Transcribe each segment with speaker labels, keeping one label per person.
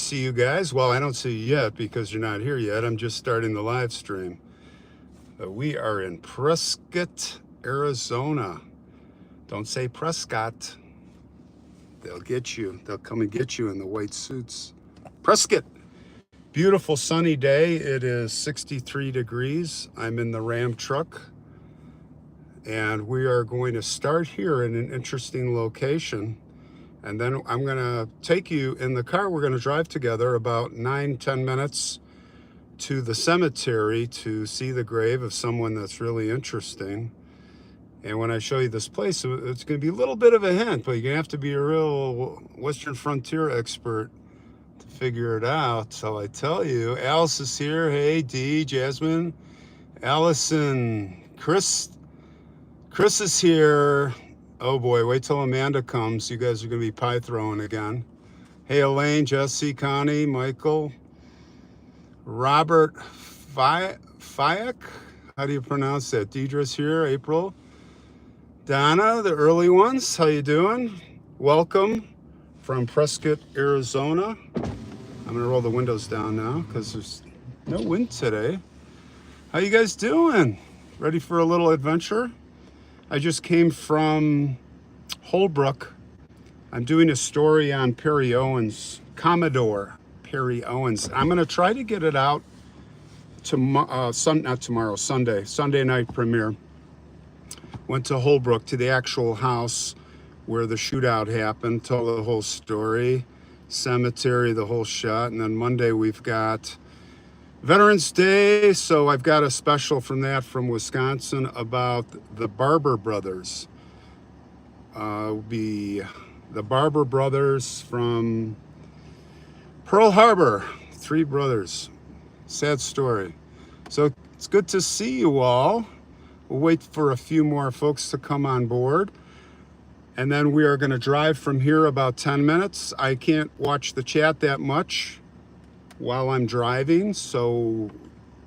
Speaker 1: see you guys. Well, I don't see you yet because you're not here yet. I'm just starting the live stream. We are in Prescott, Arizona. Don't say Prescott. They'll get you. They'll come and get you in the white suits. Prescott. Beautiful sunny day. It is 63 degrees. I'm in the Ram truck. And we are going to start here in an interesting location. And then I'm going to take you in the car. We're going to drive together about 9-10 minutes to the cemetery to see the grave of someone that's really interesting. And when I show you this place, it's going to be a little bit of a hint, but you're going to have to be a real Western frontier expert to figure it out. So I tell you, Alice is here. Hey, Dee, Jasmine, Allison, Chris is here. Oh boy, wait till Amanda comes. You guys are going to be pie throwing again. Hey, Elaine, Jesse, Connie, Michael, Robert Fayek. How do you pronounce that? Deidre's here. April. Donna, the early ones. How you doing? Welcome from Prescott, Arizona. I'm going to roll the windows down now because there's no wind today. How you guys doing? Ready for a little adventure? I just came from Holbrook. I'm doing a story on Perry Owens, Commodore Perry Owens. I'm going to try to get it out Sunday night premiere. Went to Holbrook to the actual house where the shootout happened, tell the whole story, cemetery, the whole shot. And then Monday we've got Veterans Day, so I've got a special from Wisconsin about the Barber brothers. Be the Barber brothers from Pearl Harbor, 3 brothers. Sad story. So it's good to see you all. We'll wait for a few more folks to come on board. And then we are going to drive from here about 10 minutes. I can't watch the chat that much while I'm driving,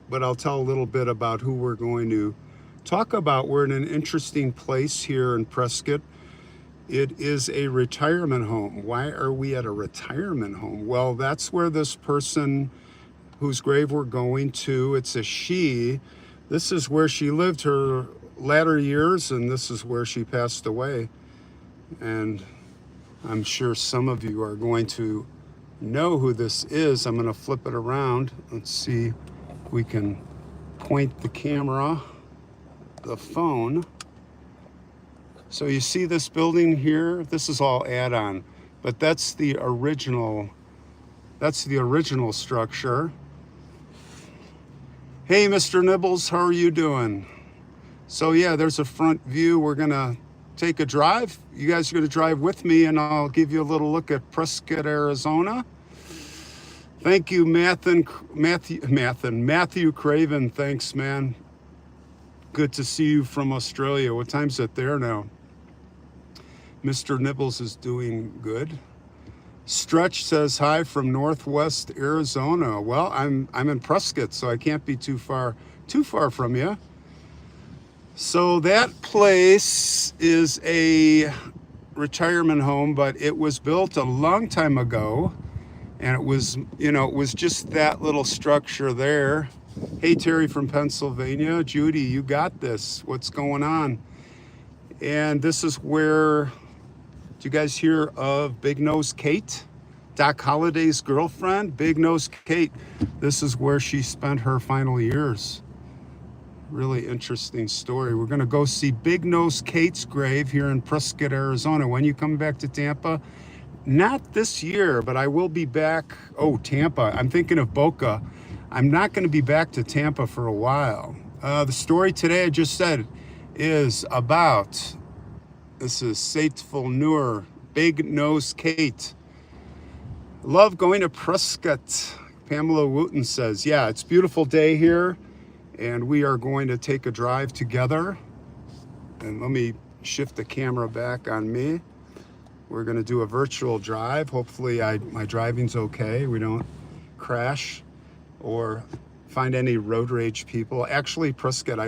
Speaker 1: but I'll tell a little bit about who we're going to talk about. We're in an interesting place here in Prescott. It is a retirement home. Why are we at a retirement home? Well, that's where this person whose grave we're going to, it's a she. This is where she lived her latter years, and this is where she passed away. And I'm sure some of you are going to know who this is. I'm going to flip it around. Let's see if we can point the camera, the phone. So you see this building here? This is all add-on, but that's the original structure. Hey, Mr. Nibbles, how are you doing? So yeah, there's a front view. We're gonna take a drive. You guys are gonna drive with me, and I'll give you a little look at Prescott, Arizona. Thank you, Matthew Craven. Thanks, man. Good to see you from Australia. What time's it there now? Mr. Nibbles is doing good. Stretch says hi from Northwest Arizona. Well, I'm in Prescott, so I can't be too far from you. So that place is a retirement home, but it was built a long time ago, and it was just that little structure there. Hey, Terry from Pennsylvania. Judy, you got this. What's going on? And this is where, do you guys hear of Big Nose Kate? Doc Holliday's girlfriend, Big Nose Kate. This is where she spent her final years. Really interesting story. We're going to go see Big Nose Kate's grave here in Prescott, Arizona. When you come back to Tampa? Not this year, but I will be back. Oh, Tampa. I'm thinking of Boca. I'm not going to be back to Tampa for a while. The story today, I just said, is about, this is Sateful Nur, Big Nose Kate. Love going to Prescott. Pamela Wooten says, yeah, it's a beautiful day here, and we are going to take a drive together. And let me shift the camera back on me. We're going to do a virtual drive. Hopefully my driving's okay. We don't crash or find any road rage people. Actually, Prescott,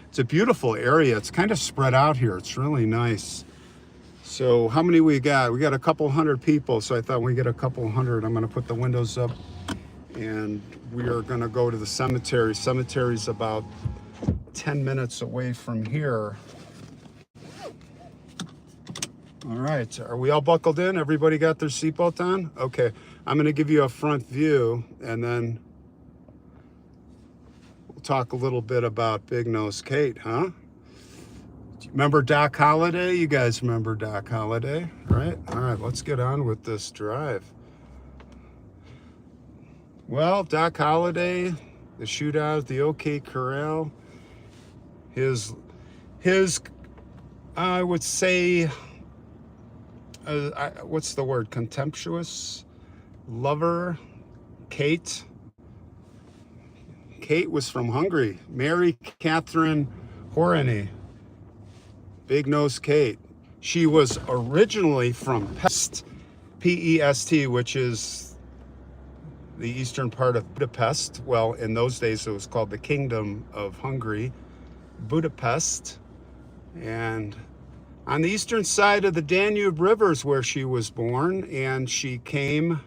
Speaker 1: it's a beautiful area. It's kind of spread out here. It's really nice. So how many we got? We got a couple hundred people. So I thought we get a couple hundred. I'm going to put the windows up and we are going to go to the cemetery. Cemetery's about 10 minutes away from here. All right, are we all buckled in? Everybody got their seatbelt on? Okay, I'm gonna give you a front view and then we'll talk a little bit about Big Nose Kate, huh? Remember Doc Holliday? You guys remember Doc Holliday, right? All right, let's get on with this drive. Well, Doc Holliday, the shootout at the OK Corral, his I would say, what's the word? Contemptuous lover, Kate. Kate was from Hungary. Mary Catherine Horany. Big Nose Kate. She was originally from Pest, P-E-S-T, which is the eastern part of Budapest. Well, in those days it was called the Kingdom of Hungary, Budapest. And on the eastern side of the Danube River is where she was born, and she came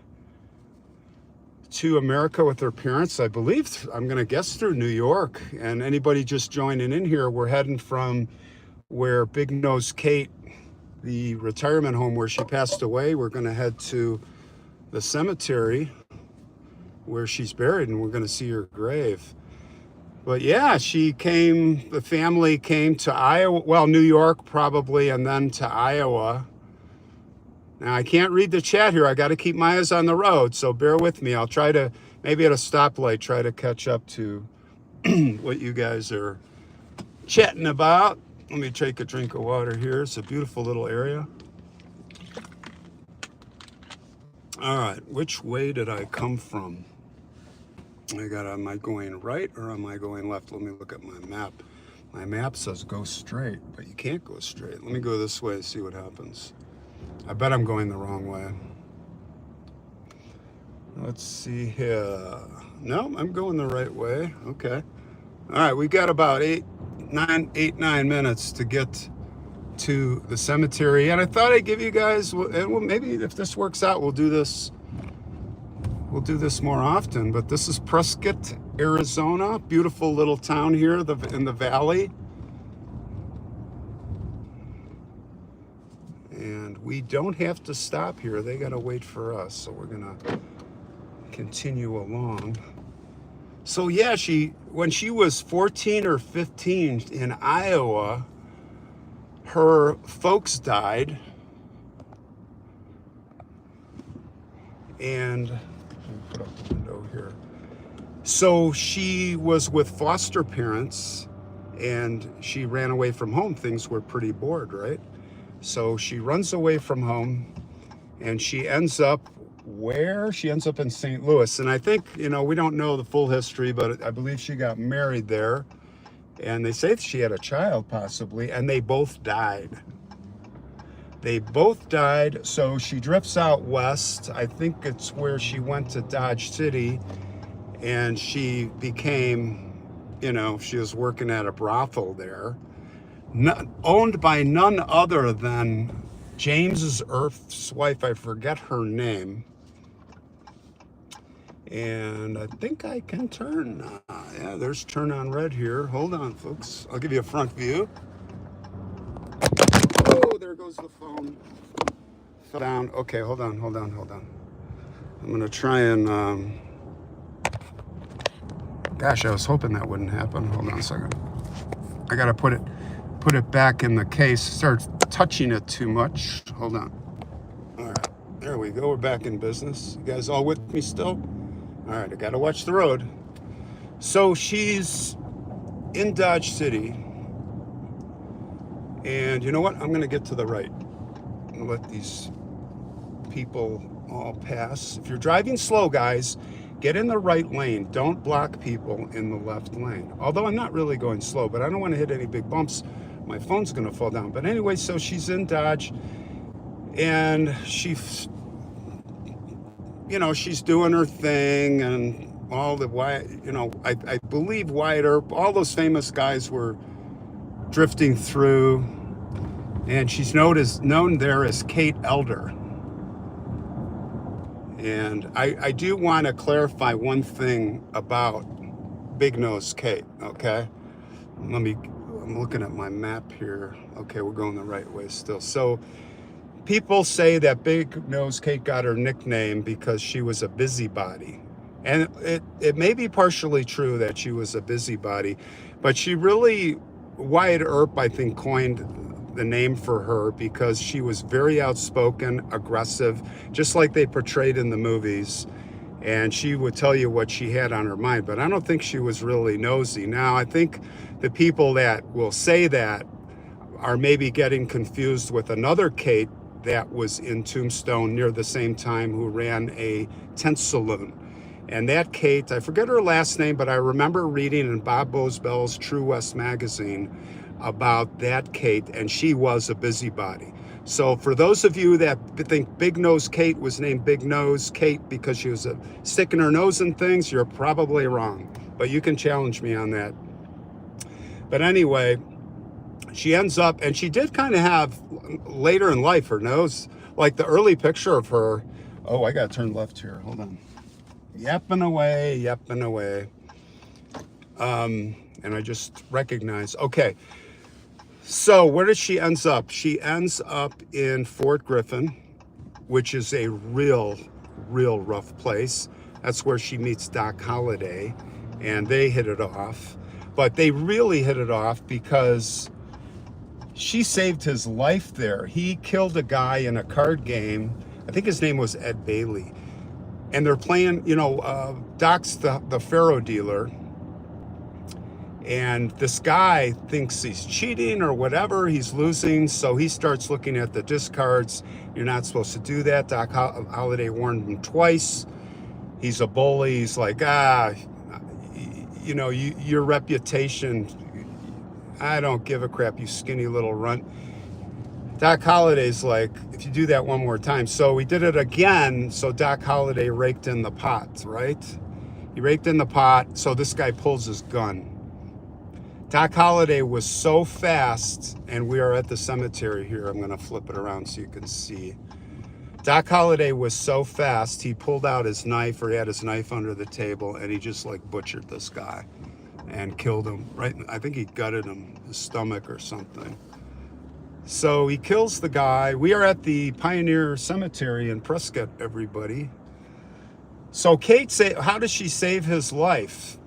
Speaker 1: to America with her parents, I believe, I'm gonna guess through New York. And anybody just joining in here, we're heading from where Big Nose Kate, the retirement home where she passed away, we're gonna head to the cemetery where she's buried, and we're gonna see her grave. But yeah, the family came to Iowa, well, New York probably, and then to Iowa. Now, I can't read the chat here. I got to keep my eyes on the road, so bear with me. I'll try to, maybe at a stoplight, try to catch up to what you guys are chatting about. Let me take a drink of water here. It's a beautiful little area. All right, which way did I come from? Am I going right or am I going left? Let me look at my map. My map says go straight, but you can't go straight. Let me go this way and see what happens. I bet I'm going the wrong way. Let's see here. No, I'm going the right way. Okay. All right, we got about 9 minutes to get to the cemetery. And I thought I'd give you guys, and maybe if this works out, we'll do this more often. But this is Prescott, Arizona. Beautiful little town here in the valley. And we don't have to stop here. They got to wait for us. So we're going to continue along. So yeah, when she was 14 or 15 in Iowa, her folks died. And let me put up the window here. So she was with foster parents and she ran away from home. Things were pretty bored, right? So she runs away from home and she ends up where? She ends up in St. Louis. And I think, we don't know the full history, but I believe she got married there. And they say she had a child possibly, and they both died. So she drifts out west. I think it's where she went to Dodge City, and she became, she was working at a brothel there, owned by none other than James's Earth's wife. I forget her name. And I think I can turn. Yeah, there's turn on red here. Hold on, folks. I'll give you a front view. Oh, there goes the phone. Fell down. Okay, hold on. I'm going to try and... Gosh, I was hoping that wouldn't happen. Hold on a second. I got to put it back in the case. Start touching it too much. Hold on. All right, there we go. We're back in business. You guys all with me still? All right, I got to watch the road. So she's in Dodge City. And you know what? I'm going to get to the right and let these people all pass. If you're driving slow, guys, get in the right lane. Don't block people in the left lane. Although I'm not really going slow, but I don't want to hit any big bumps. My phone's going to fall down. But anyway, so she's in Dodge and she's doing her thing, and all the I believe Wyatt Earp, all those famous guys were drifting through, And she's known there as Kate Elder. And I do want to clarify one thing about Big Nose Kate, okay? I'm looking at my map here. Okay, we're going the right way still. So people say that Big Nose Kate got her nickname because she was a busybody. And it may be partially true that she was a busybody, but she really, Wyatt Earp, I think, coined the name for her because she was very outspoken, aggressive, just like they portrayed in the movies. And she would tell you what she had on her mind, but I don't think she was really nosy. Now, I think the people that will say that are maybe getting confused with another Kate that was in Tombstone near the same time who ran a tent saloon. And that Kate, I forget her last name, but I remember reading in Bob Bosbell's True West magazine about that Kate, and she was a busybody. So for those of you that think Big Nose Kate was named Big Nose Kate because she was sticking her nose in things, you're probably wrong. But you can challenge me on that. But anyway, she ends up, and she did kind of have later in life her nose, like the early picture of her. Oh, I got to turn left here. Hold on. Yapping away, yapping away. And I just recognized, okay. So where does she ends up? She ends up in Fort Griffin, which is a real rough place. That's where she meets Doc Holliday, and they hit it off. But they really hit it off because she saved his life there. He killed a guy in a card game. I think his name was Ed Bailey. And they're playing, Doc's the faro dealer. And this guy thinks he's cheating or whatever, he's losing, so he starts looking at the discards. You're not supposed to do that. Doc Holliday warned him twice. He's a bully. He's like, your reputation, I don't give a crap, you skinny little runt. Doc Holliday's like, if you do that one more time. So he did it again, so Doc Holliday raked in the pot, right? He raked in the pot, so this guy pulls his gun. Doc Holliday was so fast, and we are at the cemetery here. I'm going to flip it around so you can see. Doc Holliday was so fast, he pulled out his knife, or he had his knife under the table, and he just like butchered this guy and killed him. Right? I think he gutted him, his stomach or something. So he kills the guy. We are at the Pioneer Cemetery in Prescott, everybody. So Kate, how does she save his life?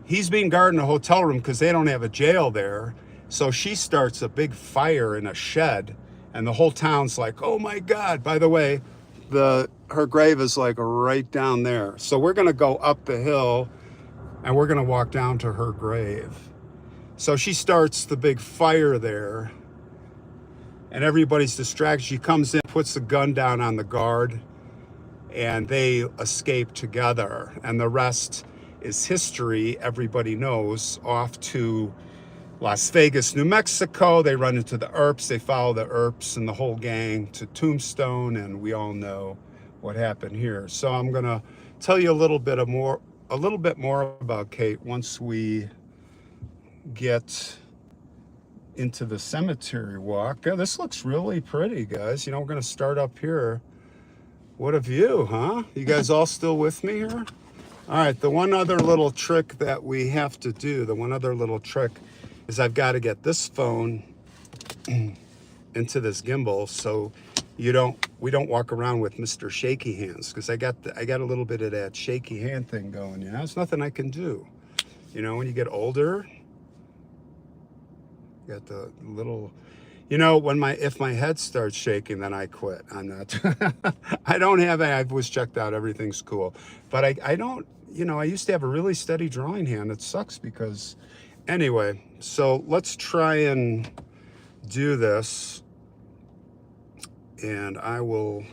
Speaker 1: He's being guarded in a hotel room because they don't have a jail there. So she starts a big fire in a shed, and the whole town's like, oh my God. By the way, her grave is like right down there. So we're gonna go up the hill and we're gonna walk down to her grave. So she starts the big fire there, and everybody's distracted. She comes in, puts the gun down on the guard, and they escape together. And the rest is history. Everybody knows. Off to Las Vegas, New Mexico. They run into the Earps. They follow the Earps and the whole gang to Tombstone, and we all know what happened here. So I'm gonna tell you a little bit more about Kate once we get into the cemetery walk. Yeah, this looks really pretty, guys. We're gonna start up here. What a view, huh? You guys all still with me here? All right, the one other little trick that we have to do, is I've got to get this phone into this gimbal so we don't walk around with Mr. Shaky Hands, because I got a little bit of that shaky hand thing going. It's nothing I can do. When you get older, you got the little, if my head starts shaking, then I quit. I'm not, I was checked out, everything's cool. But I don't, I used to have a really steady drawing hand. It sucks because, anyway, so let's try and do this. And I will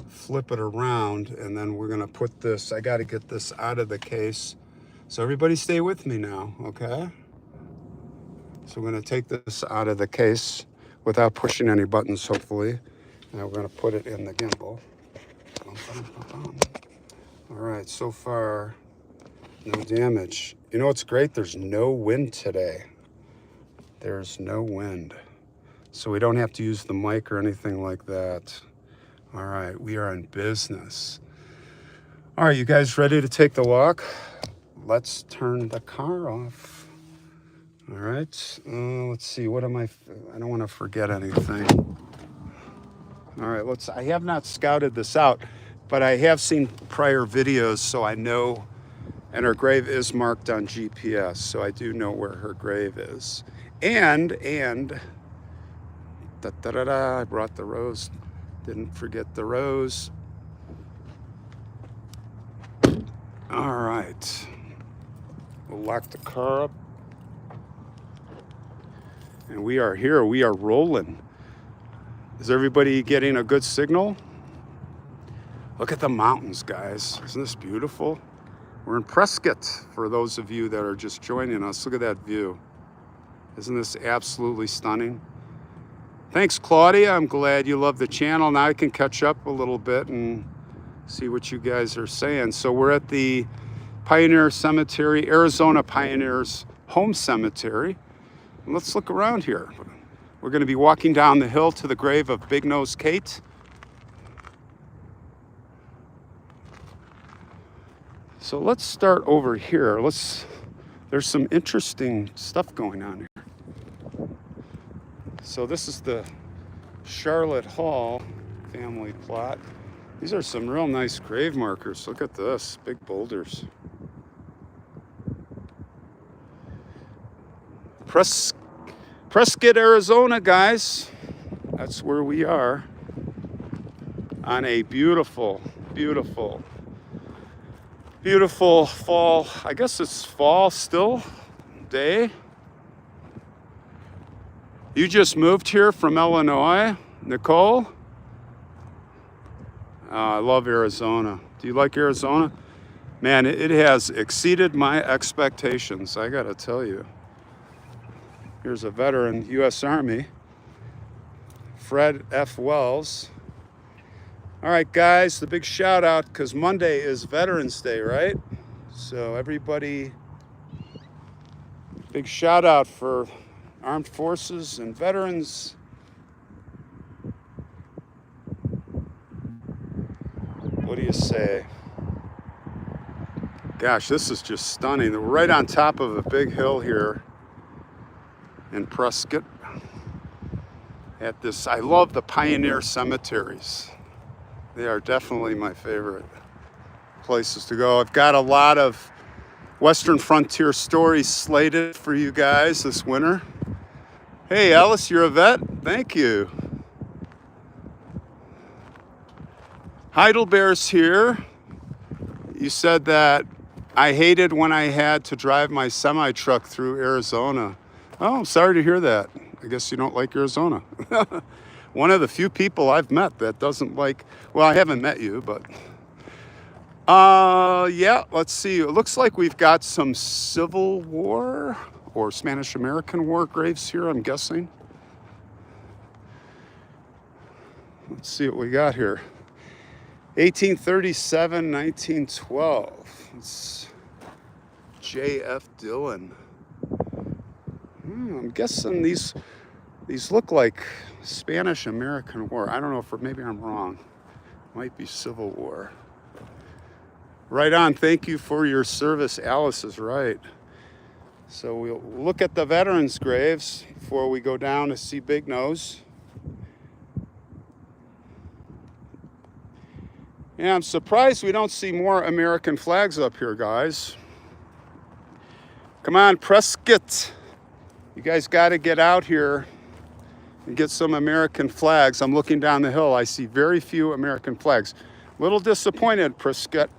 Speaker 1: flip it around, and then we're gonna put this, I gotta get this out of the case. So everybody stay with me now, okay? So we're gonna take this out of the case without pushing any buttons, hopefully. Now we're gonna put it in the gimbal. All right, so far, no damage. What's great? There's no wind today. There's no wind. so we don't have to use the mic or anything like that. All right, we are in business. All right, you guys ready to take the walk? Let's turn the car off. All right, let's see, what am I don't want to forget anything. All right, I have not scouted this out, but I have seen prior videos, so I know, and her grave is marked on GPS, so I do know where her grave is. And, I brought the rose, didn't forget the rose. All right, we'll lock the car up. And we are here, we are rolling. Is everybody getting a good signal? Look at the mountains, guys. Isn't this beautiful? We're in Prescott, for those of you that are just joining us. Look at that view. Isn't this absolutely stunning? Thanks, Claudia. I'm glad you love the channel. Now I can catch up a little bit and see what you guys are saying. So we're at the Pioneer Cemetery, Arizona Pioneers Home Cemetery. Let's look around here. We're going to be walking down the hill to the grave of Big Nose Kate. So let's start over here. There's some interesting stuff going on here. So this is the Charlotte Hall family plot. These are some real nice grave markers. Look at this, big boulders. Prescott, Arizona, guys. That's where we are on a beautiful, beautiful, beautiful fall. I guess it's fall still day. You just moved here from Illinois, Nicole? I love Arizona. Do you like Arizona? Man, it has exceeded my expectations, I gotta tell you. Here's a veteran, U.S. Army, Fred F. Wells. All right, guys, the big shout out, because Monday is Veterans Day, right? So everybody, big shout out for armed forces and veterans. What do you say? Gosh, this is just stunning. We're right on top of a big hill here in Prescott. At this, I love the Pioneer cemeteries. They are definitely my favorite places to go. I've got a lot of Western Frontier stories slated for you guys this winter. Hey, Alice, you're a vet? Thank you. Heidelbear's here. You said that I hated when I had to drive my semi-truck through Arizona. Oh, I'm sorry to hear that. I guess you don't like Arizona. One of the few people I've met that doesn't like, well, I haven't met you, but yeah, let's see. It looks like we've got some Civil War or Spanish-American War graves here, I'm guessing. Let's see what we got here. 1837, 1912. It's J.F. Dillon. I'm guessing these look like Spanish-American War. I don't know if maybe I'm wrong. Might be Civil War. Right on. Thank you for your service. Alice is right. So we'll look at the veterans' graves before we go down to see Big Nose. Yeah, I'm surprised we don't see more American flags up here, guys. Come on, Prescott. You guys got to get out here and get some American flags. I'm looking down the hill. I see very few American flags. A little disappointed, Prescott.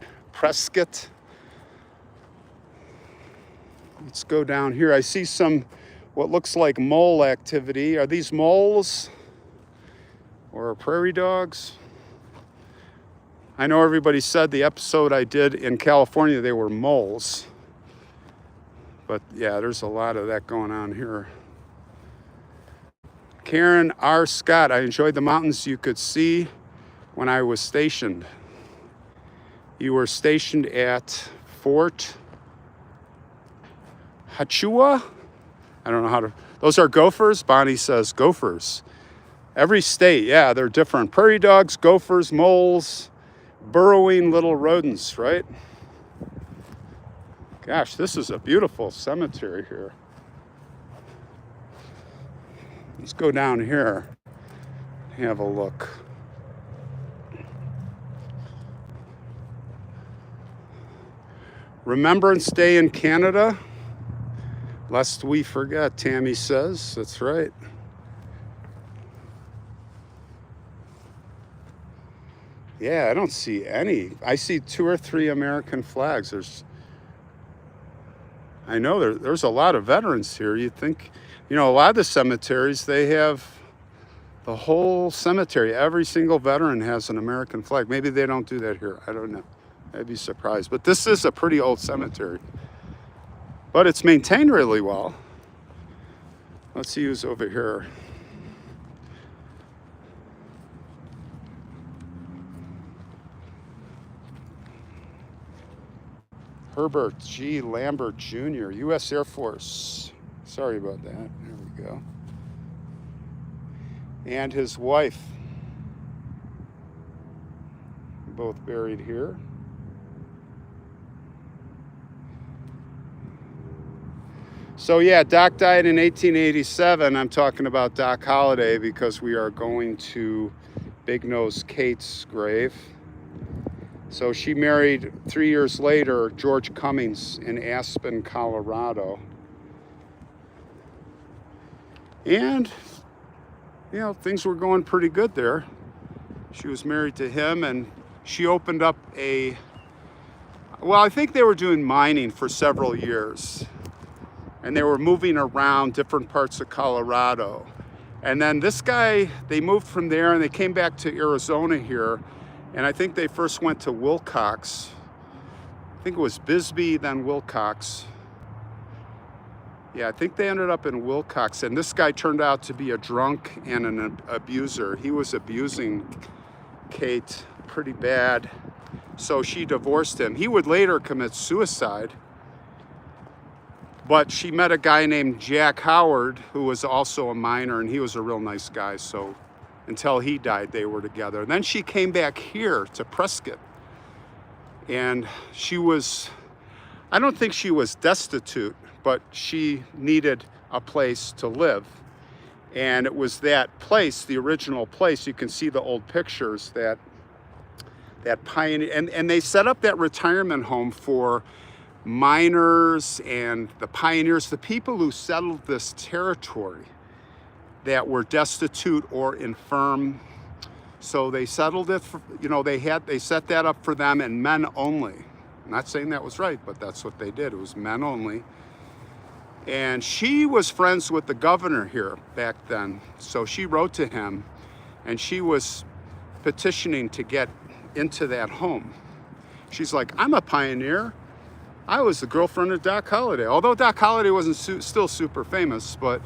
Speaker 1: Let's go down here. I see some what looks like mole activity. Are these moles or prairie dogs? I know everybody said the episode I did in California, they were moles. But yeah, there's a lot of that going on here. Karen R. Scott, I enjoyed the mountains you could see when I was stationed. You were stationed at Fort Hachua? I don't know how to, those are gophers? Bonnie says gophers. Every state, yeah, they're different. Prairie dogs, gophers, moles, burrowing little rodents, right? Gosh, this is a beautiful cemetery here. Let's go down here, have a look. Remember and stay in Canada, lest we forget, Tammy says. That's right. Yeah, I don't see any. I see 2 or 3 American flags. I know there's a lot of veterans here. You'd think, a lot of the cemeteries, they have the whole cemetery. Every single veteran has an American flag. Maybe they don't do that here. I don't know. I'd be surprised. But this is a pretty old cemetery. But it's maintained really well. Let's see who's over here. Herbert G. Lambert Jr., U.S. Air Force. Sorry about that. There we go. And his wife. Both buried here. So yeah, Doc died in 1887. I'm talking about Doc Holliday because we are going to Big Nose Kate's grave. So she married 3 years later, George Cummings in Aspen, Colorado. And, things were going pretty good there. She was married to him, and she opened up I think they were doing mining for several years. And they were moving around different parts of Colorado. And then this guy, they moved from there and they came back to Arizona here. And I think they first went to Wilcox. I think it was Bisbee, then Wilcox. Yeah, I think they ended up in Wilcox. And this guy turned out to be a drunk and an abuser. He was abusing Kate pretty bad. So she divorced him. He would later commit suicide. But she met a guy named Jack Howard, who was also a miner, and he was a real nice guy. So until he died, they were together. Then she came back here to Prescott. And I don't think she was destitute, but she needed a place to live. And it was that place, the original place. You can see the old pictures, that pioneer. And they set up that retirement home for miners and the pioneers, the people who settled this territory that were destitute or infirm. So they settled it for, they set that up for them, and men only. I'm not saying that was right, but that's what they did. It was men only. And she was friends with the governor here back then. So she wrote to him, and she was petitioning to get into that home. She's like, I'm a pioneer. I was the girlfriend of Doc Holliday. Although Doc Holliday wasn't still super famous, but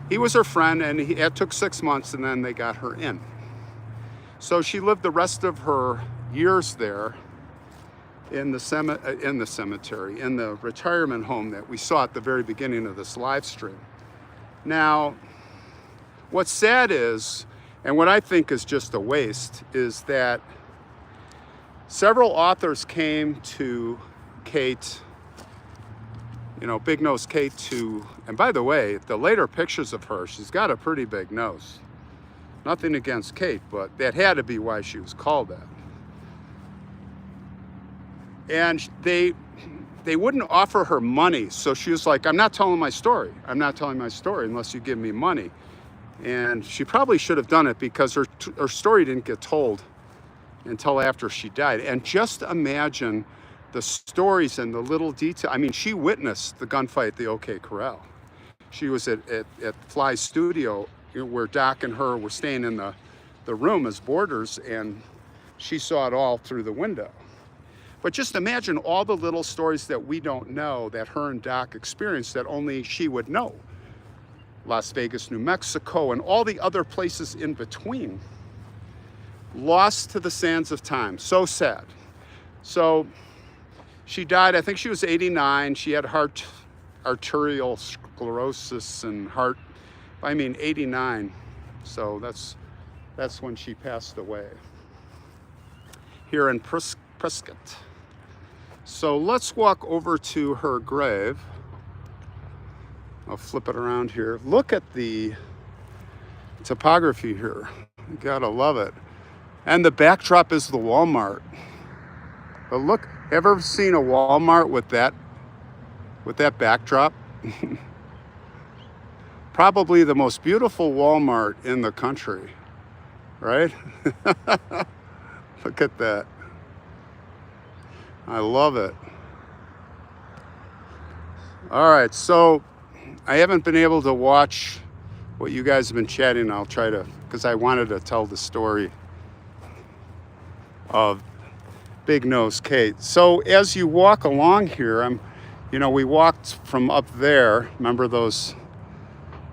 Speaker 1: he was her friend, and it took 6 months, and then they got her in. So she lived the rest of her years there in the cemetery, in the retirement home that we saw at the very beginning of this live stream. Now, what's sad is, and what I think is just a waste, is that several authors came to Kate, Big Nose Kate, and by the way, the later pictures of her, she's got a pretty big nose. Nothing against Kate, but that had to be why she was called that. And they wouldn't offer her money, so she was like, I'm not telling my story. I'm not telling my story unless you give me money. And she probably should have done it because her story didn't get told until after she died. And just imagine the stories and the little detail. I mean, she witnessed the gunfight at the OK Corral. She was at Fly's studio, where Doc and her were staying in the room as boarders, and she saw it all through the window. But just imagine all the little stories that we don't know that her and Doc experienced that only she would know. Las Vegas, New Mexico, and all the other places in between. Lost to the sands of time. So sad. So she died, I think she was 89. She had arterial sclerosis and heart. I mean, 89. So that's when she passed away here in Prescott. So let's walk over to her grave. I'll flip it around here. Look at the topography here. You gotta love it. And the backdrop is the Walmart. But look, ever seen a Walmart with that backdrop? Probably the most beautiful Walmart in the country, right? Look at that. I love it. All right, so I haven't been able to watch what you guys have been chatting. I'll try to, because I wanted to tell the story of Big Nose Kate. So as you walk along here, we walked from up there, remember those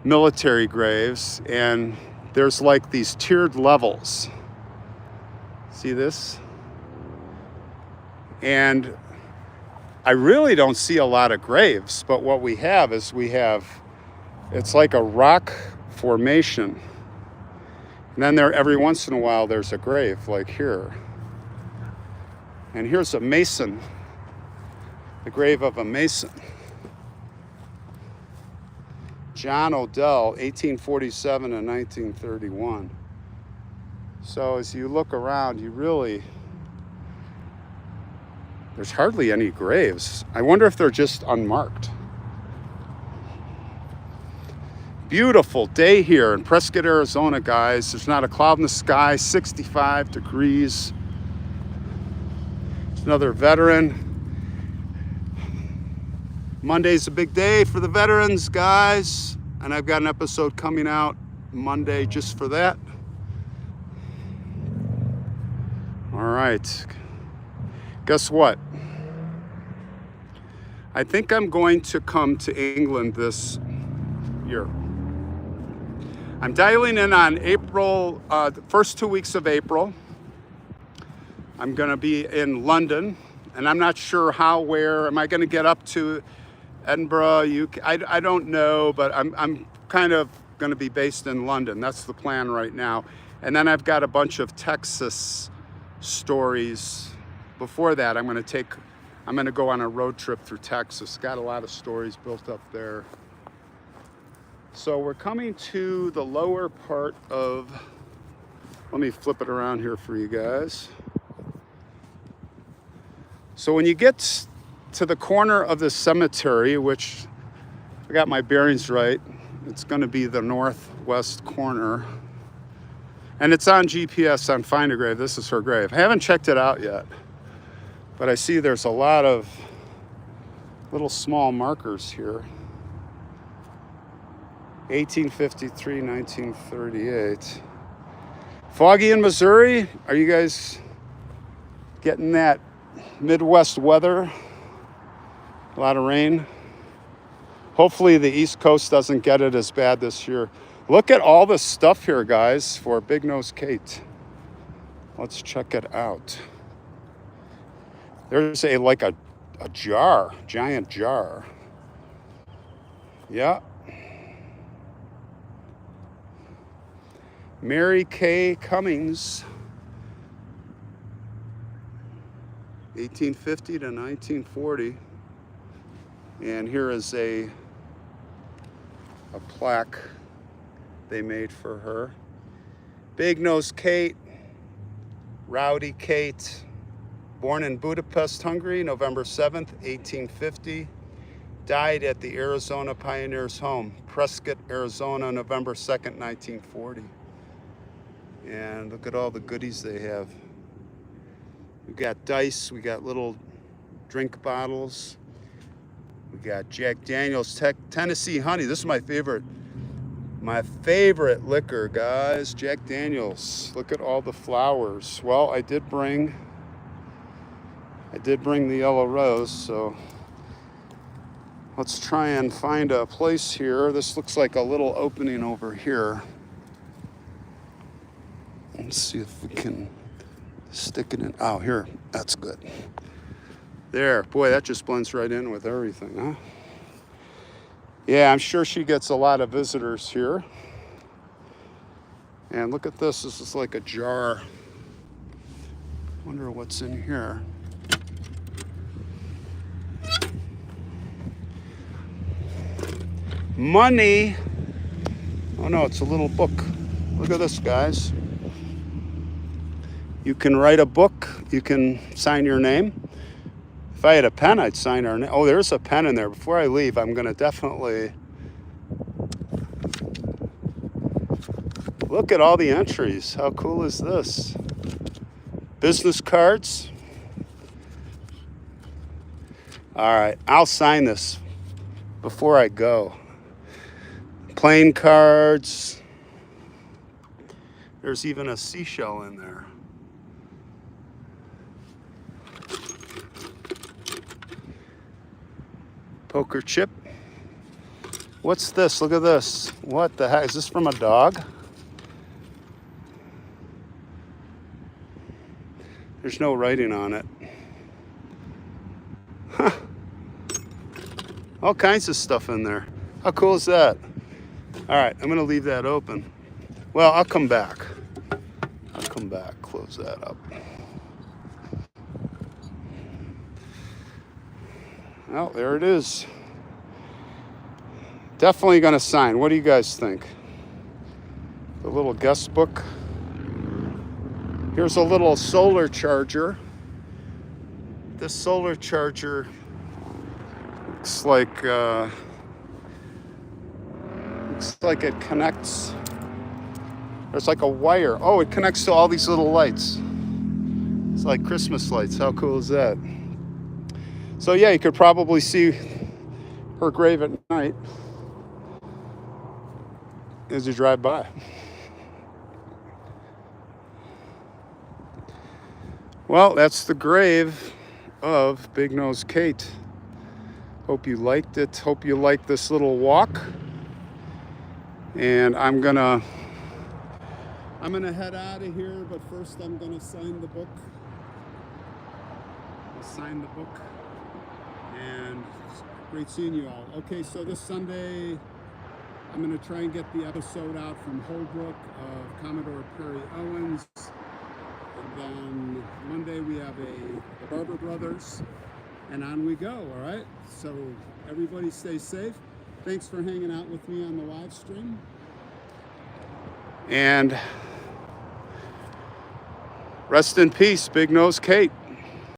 Speaker 1: military graves, and there's like these tiered levels. See this? And I really don't see a lot of graves, but what we have is it's like a rock formation. And then every once in a while, there's a grave like here. And here's a Mason, the grave of a Mason. John Odell, 1847 and 1931. So as you look around, there's hardly any graves. I wonder if they're just unmarked. Beautiful day here in Prescott, Arizona, guys. There's not a cloud in the sky, 65 degrees. There's another veteran. Monday's a big day for the veterans, guys. And I've got an episode coming out Monday just for that. All right. Guess what? I think I'm going to come to England this year. I'm dialing in on April, the first 2 weeks of April. I'm going to be in London, and I'm not sure how, where. Am I going to get up to Edinburgh, UK? I don't know, but I'm kind of going to be based in London. That's the plan right now. And then I've got a bunch of Texas stories. Before that, I'm going to go on a road trip through Texas. Got a lot of stories built up there. So we're coming to the lower part of, let me flip it around here for you guys. So when you get to the corner of the cemetery, which I got my bearings right, it's going to be the northwest corner. And it's on GPS on Find a Grave. This is her grave. I haven't checked it out yet, but I see there's a lot of little small markers here. 1853, 1938. Foggy in Missouri. Are you guys getting that Midwest weather? A lot of rain. Hopefully the East Coast doesn't get it as bad this year. Look at all this stuff here, guys, for Big Nose Kate. Let's check it out. There's like a jar, giant jar. Yeah. Mary Kay Cummings, 1850 to 1940. And here is a plaque they made for her. Big Nose Kate, Rowdy Kate, born in Budapest, Hungary, November 7th, 1850. Died at the Arizona Pioneers Home, Prescott, Arizona, November 2nd, 1940. And look at all the goodies they have. We got dice, we got little drink bottles. We got Jack Daniel's Tennessee Honey. This is my favorite liquor, guys. Jack Daniel's. Look at all the flowers. Well, I did bring the yellow rose, so let's try and find a place here. This looks like a little opening over here. Let's see if we can stick it in. Oh, here. That's good. There. Boy, that just blends right in with everything, huh? Yeah, I'm sure she gets a lot of visitors here. And look at this. This is like a jar. Wonder what's in here. Money. Oh no, it's a little book. Look at this, guys. You can write a book. You can sign your name. If I had a pen, I'd sign our name. Oh, there's a pen in there. Before I leave, I'm going to definitely look at all the entries. How cool is this? Business cards. All right, I'll sign this before I go. Playing cards. There's even a seashell in there. Poker chip. What's this? Look at this. What the heck? Is this from a dog? There's no writing on it. Huh. All kinds of stuff in there. How cool is that? All right, I'm going to leave that open. Well, I'll come back. Close that up. Well, there it is. Definitely going to sign. What do you guys think? The little guest book. Here's a little solar charger. This solar charger looks like it connects. There's like a wire. Oh, it connects to all these little lights. It's like Christmas lights. How cool is that? So yeah, you could probably see her grave at night as you drive by. Well, that's the grave of Big Nose Kate. Hope you liked it. Hope you liked this little walk. And I'm gonna head out of here, but first I'm gonna sign the book. I'll sign the book. And it's great seeing you all. Okay, so this Sunday, I'm going to try and get the episode out from Holbrook of Commodore Perry Owens. And then Monday we have the Barber Brothers. And on we go, all right? So everybody stay safe. Thanks for hanging out with me on the live stream. And rest in peace, Big Nose Kate.